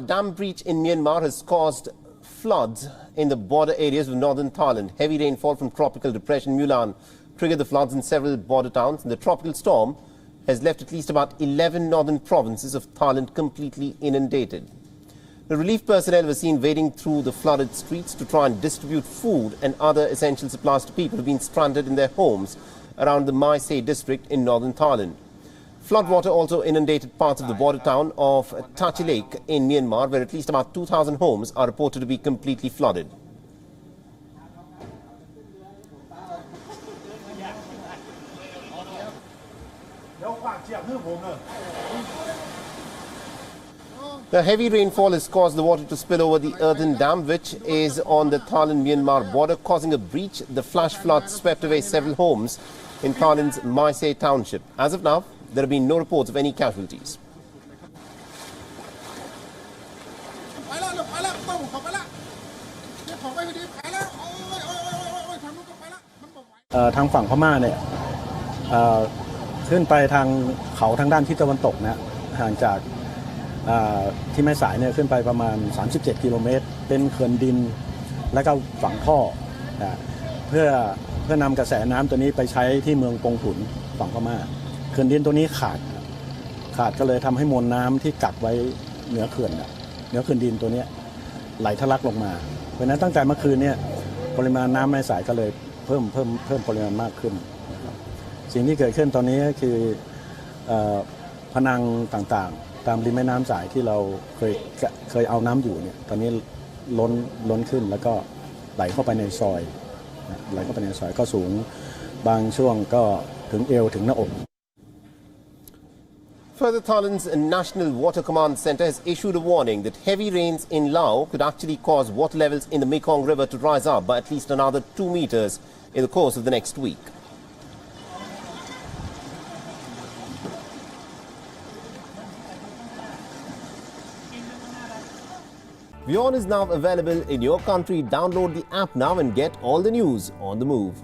Dam breach in Myanmar has caused floods in the border areas of northern Thailand. Heavy rainfall from tropical depression Mulan triggered the floods in several border towns, and the tropical storm has left at least about 11 northern provinces of Thailand completely inundated. The relief personnel were seen wading through the flooded streets to try and distribute food and other essential supplies to people who have been stranded in their homes around the Mae Say district in northern Thailand. Floodwater also inundated parts of the border town of Tachi Lake in Myanmar, where at least about 2,000 homes are reported to be completely flooded. The heavy rainfall has caused the water to spill over the earthen dam, which is on the Thailand-Myanmar border, causing a breach. The flash flood swept away several homes in Thailand's Mae Say township. As of now, there have been no reports of any casualties. ทางฝั่งพม่าเนี่ยขึ้นไปทางเขาทางด้านทิศตะวันตกนะห่างจากที่แม่สายเนี่ยขึ้นไปประมาณ37 กิโลเมตรเป็นเขื่อนดินและก็ฝังท่อเพื่อนำกระแสน้ำตัวนี้ไปใช้ที่เมืองปงขุนฝั่งพม่าเขื่อนดินตัวนี้ขาดก็เลยทำให้มวลน้ำที่กักไว้เหนือเขื่อนดินตัวนี้ไหลทะลักลงมาเพราะฉะนั้นตั้งแต่เมื่อคืนเนี่ยปริมาณน้ำแม่สายก็เลยเพิ่มปริมาณมากขึ้นสิ่งที่เกิดขึ้นตอนนี้ก็คือพนังต่างๆตามริมแม่น้ำสายที่เราเคยเอาน้ำอยู่เนี่ยตอนนี้ล้นขึ้นแล้วก็ไหลเข้าไปในซอยก็สูงบางช่วงก็ถึงเอวถึงหน้าอก Further, Thailand's National Water Command Centre has issued a warning that heavy rains in Lao could actually cause water levels in the Mekong River to rise up by at least another 2 meters in the course of the next week. WION is now available in your country. Download the app now and get all the news on the move.